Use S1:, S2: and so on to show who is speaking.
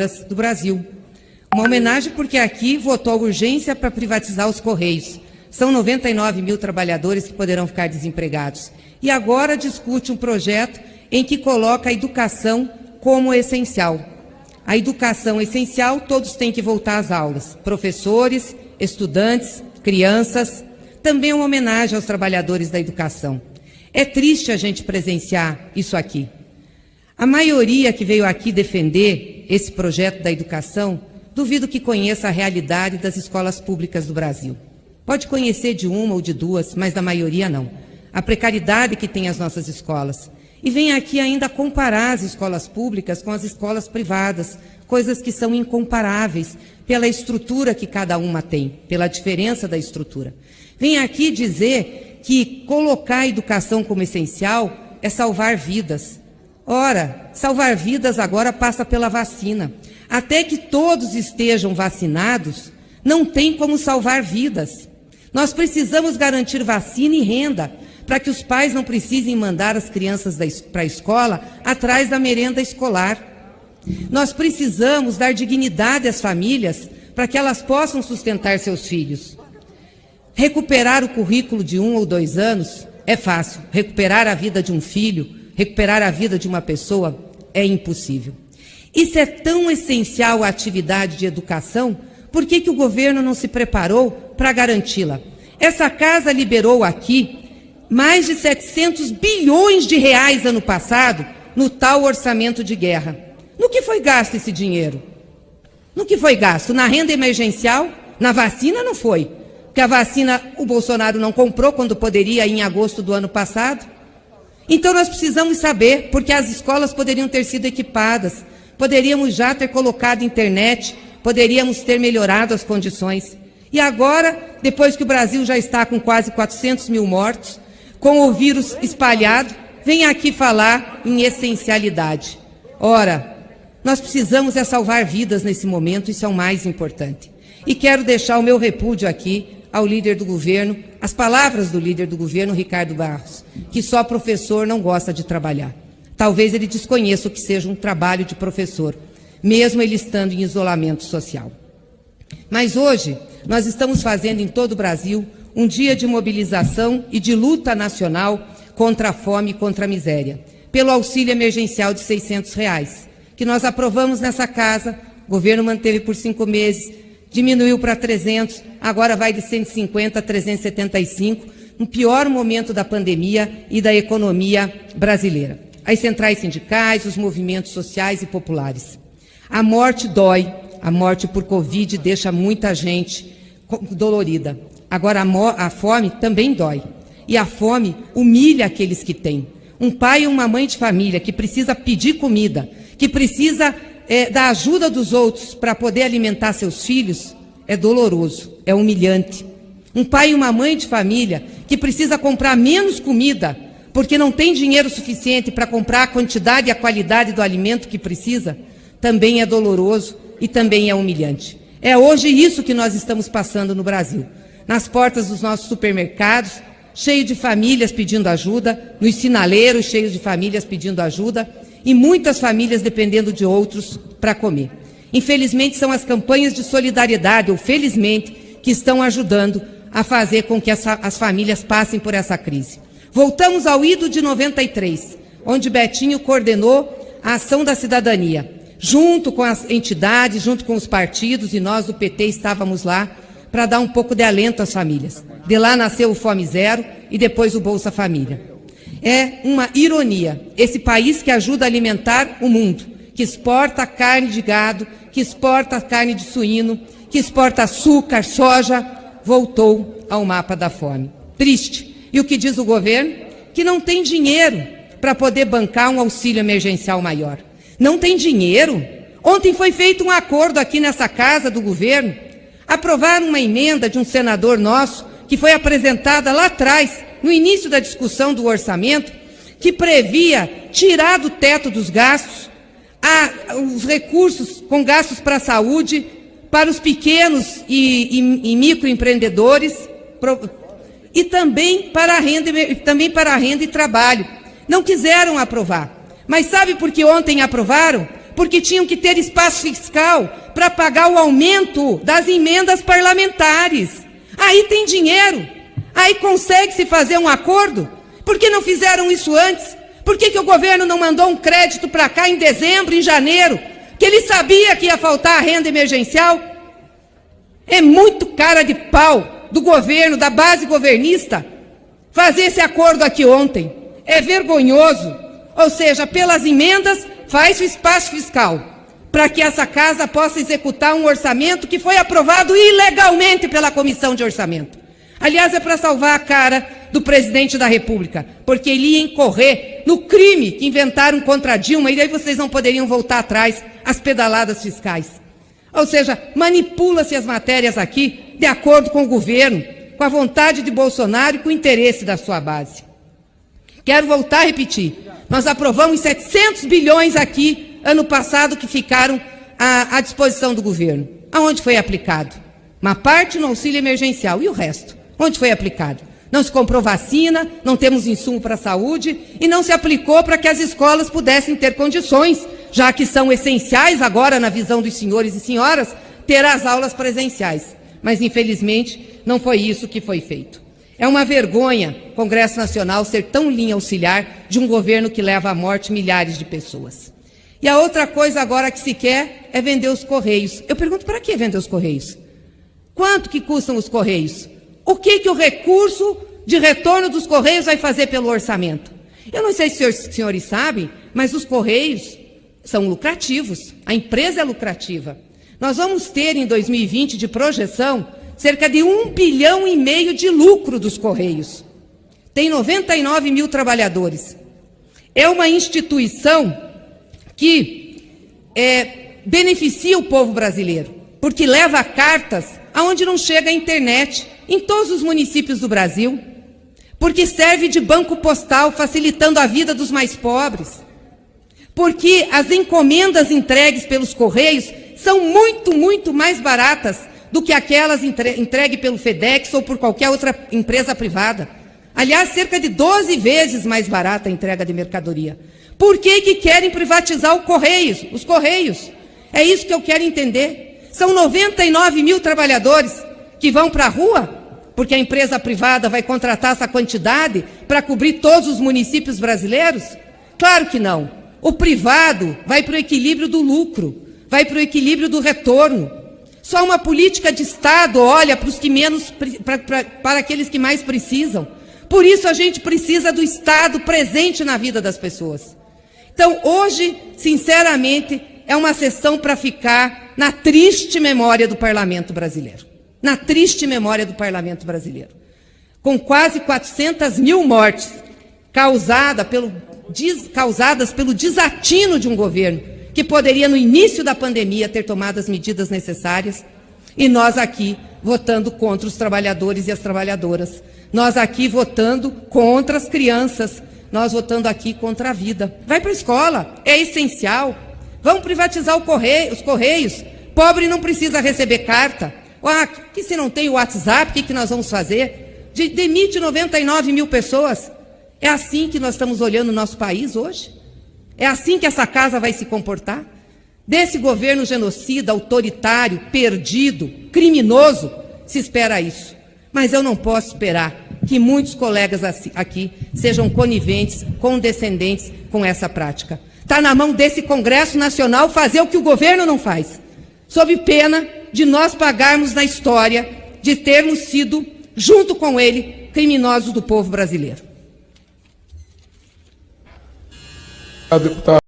S1: Trabalhadoras do Brasil. Uma homenagem porque aqui votou a urgência para privatizar os Correios. São 99 mil trabalhadores que poderão ficar desempregados. E agora discute um projeto em que coloca a educação como essencial. A educação essencial, todos têm que voltar às aulas. Professores, estudantes, crianças. Também uma homenagem aos trabalhadores da educação. É triste a gente presenciar isso aqui. A maioria que veio aqui defender esse projeto da educação, duvido que conheça a realidade das escolas públicas do Brasil. Pode conhecer de uma ou de duas, mas da maioria não. A precariedade que tem as nossas escolas. E vem aqui ainda comparar as escolas públicas com as escolas privadas, coisas que são incomparáveis pela estrutura que cada uma tem, pela diferença da estrutura. Vem aqui dizer que colocar a educação como essencial é salvar vidas. Ora, salvar vidas agora passa pela vacina. Até que todos estejam vacinados, não tem como salvar vidas. Nós precisamos garantir vacina e renda para que os pais não precisem mandar as crianças para a escola atrás da merenda escolar. Nós precisamos dar dignidade às famílias para que elas possam sustentar seus filhos. Recuperar o currículo de 1 ou 2 anos é fácil. Recuperar a vida de um filho, recuperar a vida de uma pessoa é impossível. Isso é tão essencial à atividade de educação, por que o governo não se preparou para garanti-la? Essa casa liberou aqui mais de 700 bilhões de reais ano passado no tal orçamento de guerra. No que foi gasto esse dinheiro? No que foi gasto? Na renda emergencial? Na vacina não foi. Porque a vacina o Bolsonaro não comprou quando poderia em agosto do ano passado. Então nós precisamos saber, porque as escolas poderiam ter sido equipadas, poderíamos já ter colocado internet, poderíamos ter melhorado as condições. E agora, depois que o Brasil já está com quase 400 mil mortos, com o vírus espalhado, vem aqui falar em essencialidade. Ora, nós precisamos salvar vidas nesse momento, isso é o mais importante. E quero deixar o meu repúdio aqui ao líder do governo, as palavras do líder do governo, Ricardo Barros, que só professor não gosta de trabalhar. Talvez ele desconheça o que seja um trabalho de professor, mesmo ele estando em isolamento social. Mas hoje, nós estamos fazendo em todo o Brasil um dia de mobilização e de luta nacional contra a fome e contra a miséria, pelo auxílio emergencial de R$ 600, que nós aprovamos nessa casa, o governo manteve por 5 meses, diminuiu para 300, agora vai de 150 a 375, no pior momento da pandemia e da economia brasileira. As centrais sindicais, os movimentos sociais e populares. A morte dói, a morte por Covid deixa muita gente dolorida. Agora, a fome também dói. E a fome humilha aqueles que têm. Um pai e uma mãe de família que precisa pedir comida, que precisa da ajuda dos outros para poder alimentar seus filhos, é doloroso, é humilhante. Um pai e uma mãe de família que precisa comprar menos comida, porque não tem dinheiro suficiente para comprar a quantidade e a qualidade do alimento que precisa, também é doloroso e também é humilhante. É hoje isso que nós estamos passando no Brasil. Nas portas dos nossos supermercados, cheio de famílias pedindo ajuda, nos sinaleiros cheios de famílias pedindo ajuda e muitas famílias dependendo de outros para comer. Infelizmente, são as campanhas de solidariedade, ou felizmente, que estão ajudando a fazer com que as famílias passem por essa crise. Voltamos ao ido de 93, onde Betinho coordenou a ação da cidadania, junto com as entidades, junto com os partidos, e nós do PT estávamos lá para dar um pouco de alento às famílias. De lá nasceu o Fome Zero e depois o Bolsa Família. É uma ironia, esse país que ajuda a alimentar o mundo, que exporta carne de gado, que exporta carne de suíno, que exporta açúcar, soja, voltou ao mapa da fome. Triste. E o que diz o governo? Que não tem dinheiro para poder bancar um auxílio emergencial maior. Não tem dinheiro? Ontem foi feito um acordo aqui nessa casa do governo, aprovaram uma emenda de um senador nosso, que foi apresentada lá atrás, no início da discussão do orçamento, que previa tirar do teto dos gastos os recursos com gastos para a saúde, para os pequenos e microempreendedores, e também para a renda e trabalho. Não quiseram aprovar. Mas sabe por que ontem aprovaram? porque tinham que ter espaço fiscal para pagar o aumento das emendas parlamentares. Aí tem dinheiro, aí consegue-se fazer um acordo. Por que não fizeram isso antes? Por que o governo não mandou um crédito para cá em dezembro, em janeiro, que ele sabia que ia faltar a renda emergencial? É muito cara de pau do governo, da base governista, fazer esse acordo aqui ontem. É vergonhoso. Ou seja, pelas emendas, faz o espaço fiscal para que essa casa possa executar um orçamento que foi aprovado ilegalmente pela Comissão de Orçamento. Aliás, é para salvar a cara do presidente da República, porque ele ia incorrer no crime que inventaram contra Dilma, e daí vocês não poderiam voltar atrás às pedaladas fiscais. Ou seja, manipula-se as matérias aqui de acordo com o governo, com a vontade de Bolsonaro e com o interesse da sua base. Quero voltar a repetir, nós aprovamos 700 bilhões aqui, ano passado, que ficaram à disposição do governo. Aonde foi aplicado? Uma parte no auxílio emergencial, e o resto? Onde foi aplicado? Não se comprou vacina, não temos insumo para a saúde e não se aplicou para que as escolas pudessem ter condições, já que são essenciais agora, na visão dos senhores e senhoras, ter as aulas presenciais. Mas, infelizmente, não foi isso que foi feito. É uma vergonha o Congresso Nacional ser tão linha auxiliar de um governo que leva à morte milhares de pessoas. E a outra coisa agora que se quer é vender os Correios. Eu pergunto, para que vender os Correios? Quanto que custam os Correios? O que o recurso de retorno dos Correios vai fazer pelo orçamento? Eu não sei se os senhores sabem, mas os Correios são lucrativos, a empresa é lucrativa. Nós vamos ter em 2020 de projeção cerca de 1,5 bilhão de lucro dos Correios. Tem 99 mil trabalhadores. É uma instituição que beneficia o povo brasileiro, porque leva cartas aonde não chega a internet, em todos os municípios do Brasil, porque serve de banco postal, facilitando a vida dos mais pobres, porque as encomendas entregues pelos Correios são muito, muito mais baratas do que aquelas entregues pelo FedEx ou por qualquer outra empresa privada. Aliás, cerca de 12 vezes mais barata a entrega de mercadoria. Por que querem privatizar os Correios? É isso que eu quero entender. São 99 mil trabalhadores que vão para a rua, porque a empresa privada vai contratar essa quantidade para cobrir todos os municípios brasileiros? Claro que não. O privado vai para o equilíbrio do lucro, vai para o equilíbrio do retorno. Só uma política de Estado olha para os que menos, para aqueles que mais precisam. Por isso a gente precisa do Estado presente na vida das pessoas. Então, hoje, sinceramente, é uma sessão para ficar na triste memória do Parlamento brasileiro. Na triste memória do Parlamento brasileiro. Com quase 400 mil mortes causadas pelo desatino de um governo que poderia, no início da pandemia, ter tomado as medidas necessárias, e nós aqui votando contra os trabalhadores e as trabalhadoras. Nós aqui votando contra as crianças. Nós votando aqui contra a vida. Vai para a escola, é essencial. Vamos privatizar os Correios. Pobre não precisa receber carta. Que se não tem o WhatsApp, o que nós vamos fazer? Demite 99 mil pessoas. É assim que nós estamos olhando o nosso país hoje? É assim que essa casa vai se comportar? Desse governo genocida, autoritário, perdido, criminoso, se espera isso. Mas eu não posso esperar que muitos colegas aqui sejam coniventes, condescendentes com essa prática. Está na mão desse Congresso Nacional fazer o que o governo não faz, sob pena de nós pagarmos na história de termos sido, junto com ele, criminosos do povo brasileiro.
S2: Deputado.